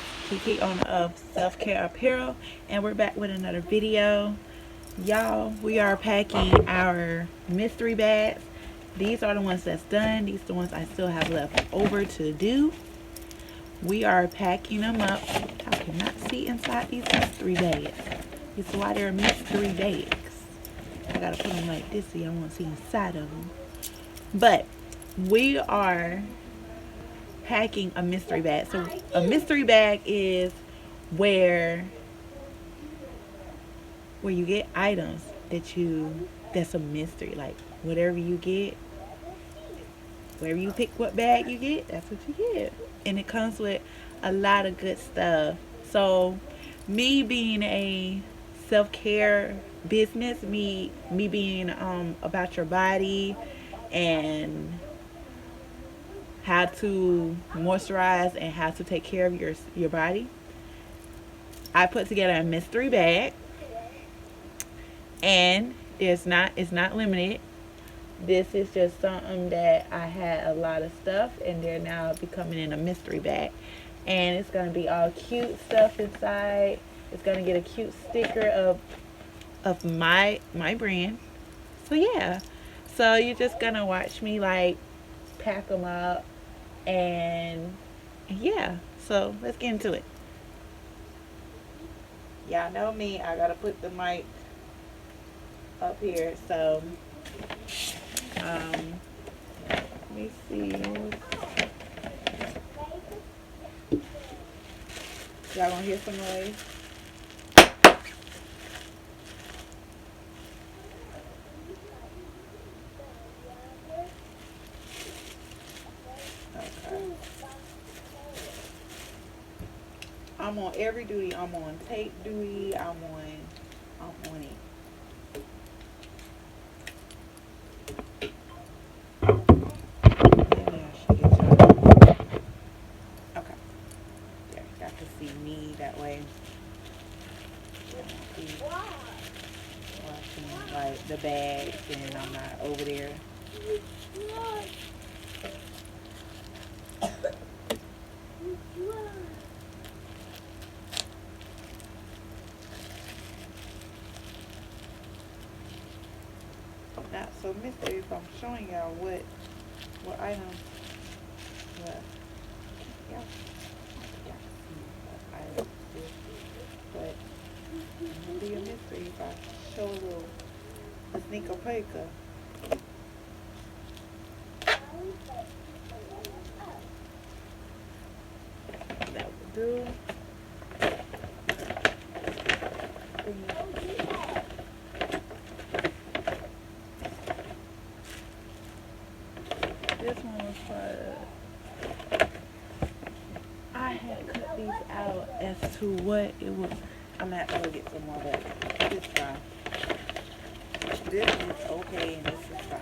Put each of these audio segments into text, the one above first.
It's Kiki, owner of Self-Care Apparel, and we're back with another video. Y'all, we are packing our mystery bags. These are the ones that's done. These are the ones I still have left over to do. We are packing them up. I cannot see inside these mystery bags. It's why they're mystery bags. I gotta put them like this so y'all won't see inside of them. But we are packing a mystery bag. So a mystery bag is where you get items that's a mystery. Like whatever you get, wherever you pick what bag you get, that's what you get. And it comes with a lot of good stuff. So me being a self-care business, me being about your body and how to moisturize and how to take care of your body, I put together a mystery bag, and it's not limited. This is just something that I had a lot of stuff, and they're now becoming in a mystery bag, and it's gonna be all cute stuff inside. It's gonna get a cute sticker of my brand. So yeah, so you're just gonna watch me like pack them up, and yeah, so let's get into it. Y'all know me, I gotta put the mic up here, so let me see. Y'all gonna hear some noise? Okay. I'm on every duty. I'm on tape duty. I'm on it. Maybe I should get y'all. Okay. Yeah, got to see me that way. Watching like the bags, and I'm not over there. Not so mystery if I'm showing y'all what items. Well, y'all see what items this is, but it will be a mystery if I show a sneaker peek. That will do. This one was for, I had cut these out as to what it was. I'm gonna have to go get some more, but this is fine. This is okay, and this is fine.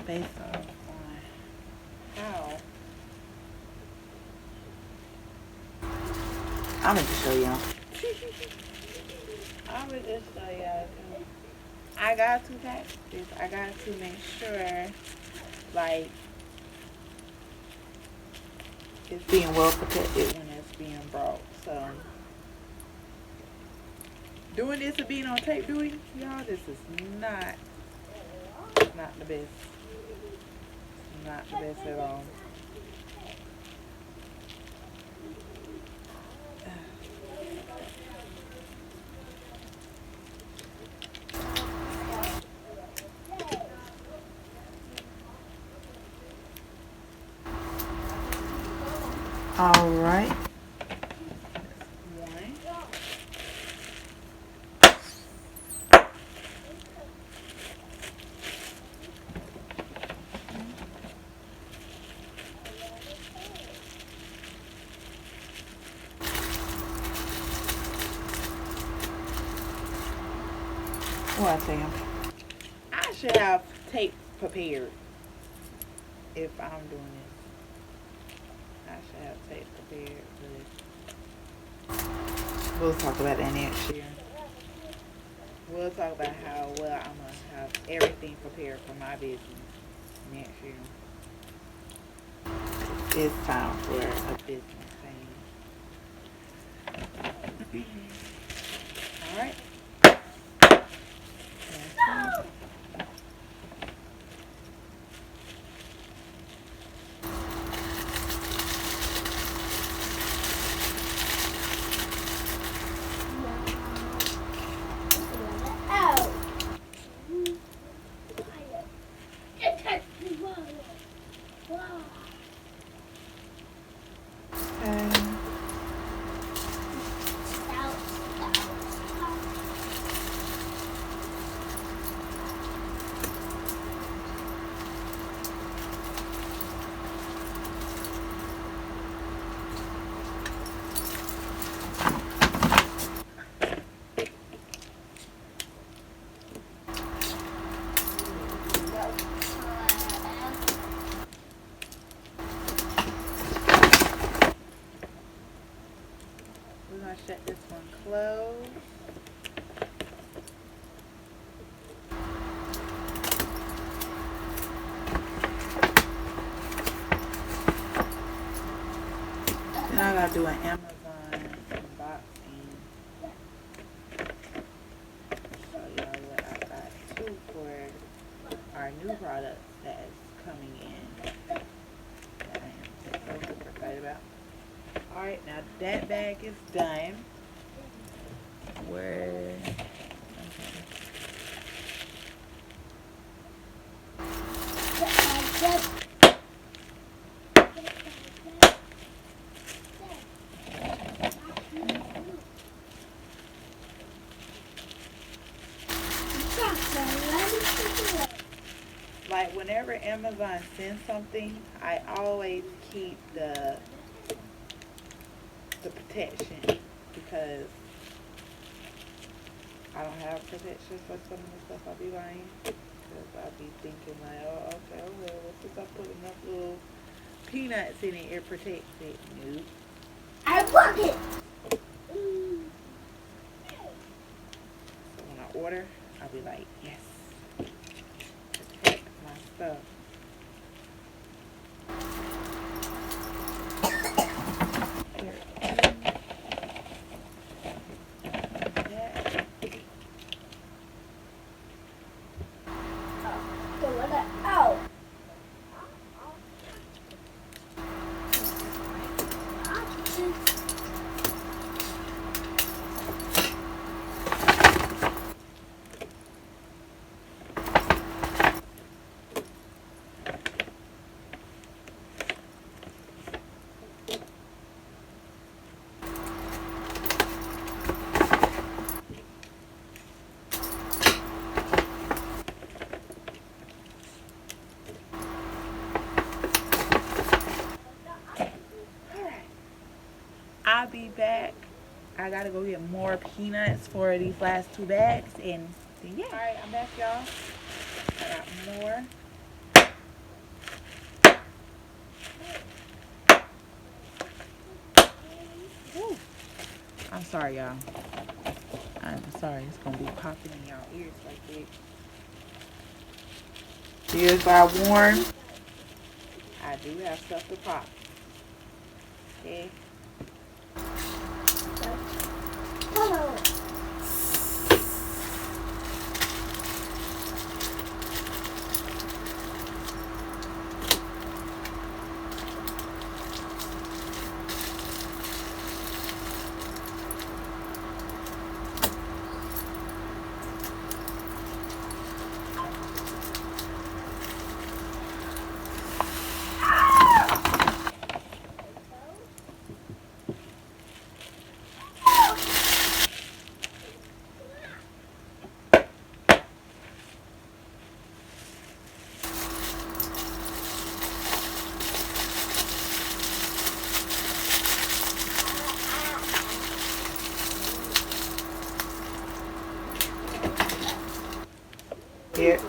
Based on how I'm gonna just show y'all. I'm gonna just show y'all. I got to pack this. I got to make sure, like, it's being well protected when it's being brought. So doing this and being on tape doing, y'all, this is not the best. Not the best at all. All right. What I say? I should have tape prepared if I'm doing this. I should have tape prepared, but we'll talk about that next year. We'll talk about how well I'm gonna have everything prepared for my business next year. It's time for a business thing. All right. We're going to shut this one closed. And I got to do an Amazon unboxing. Show y'all what I got too for our new products that is coming in. That I am so super excited about. Alright, now that bag is done. Where? Like whenever Amazon sends something, I always keep the protection because I don't have protection for some of the stuff I'll be buying. Because I'll be thinking like, oh, okay, well, since I put enough little peanuts in it, it protects it. Nope. I want it. So when I order, I'll be like, yes, protect my stuff. I'll be back. I gotta go get more peanuts for these last 2 bags, and then yeah. Alright, I'm back, y'all. I got more. Woo. I'm sorry, y'all. I'm sorry, it's gonna be popping in y'all ears like that. Ears are warm. I do have stuff to pop. Okay. Hello.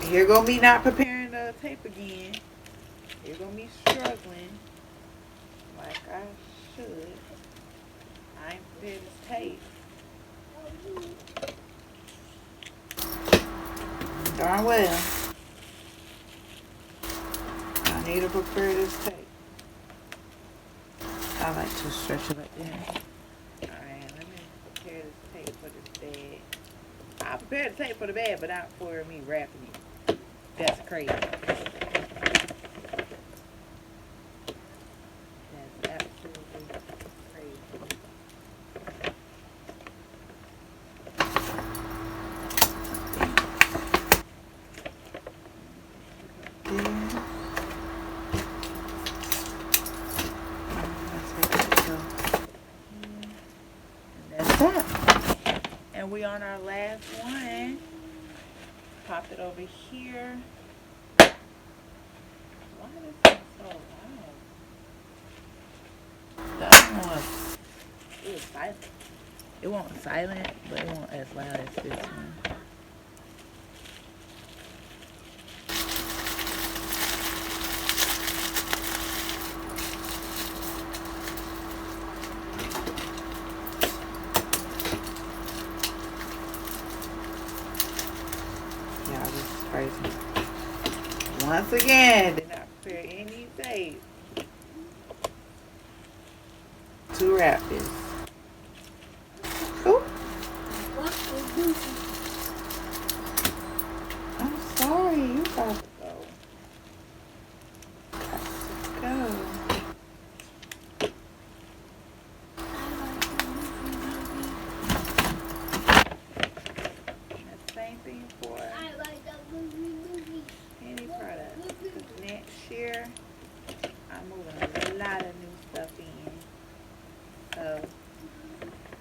Here go me not preparing the tape again. Here go me struggling like I should. I ain't prepared this tape. Darn well. I need to prepare this tape. I like to stretch it like that. Alright, let me prepare this tape for this bag. I prepared the tape for the bag, but not for me wrapping it. That's crazy. That's absolutely crazy. That's that. And we on our last one. Pop it over here. Why is this so loud? The other one, it was silent. It wasn't silent, but it wasn't as loud as this one. Yeah, this is crazy. Once again, did not prepare any tape to wrap this. Oh, I'm sorry. You got to go. Got to go. Same thing for any product. Because next year, I'm moving a lot of new stuff in. So,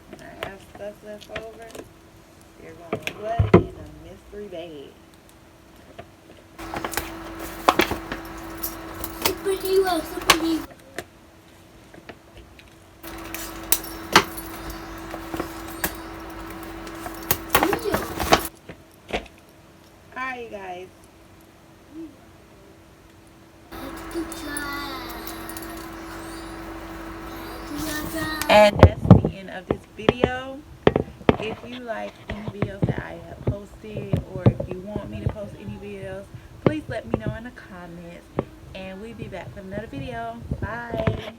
when I have stuff left over, you're going to put in a mystery bag. Superhero, superhero. Alright, you guys. And that's the end of this video. If you like any videos that I have posted, or if you want me to post any videos, please let me know in the comments. And we'll be back with another video. Bye.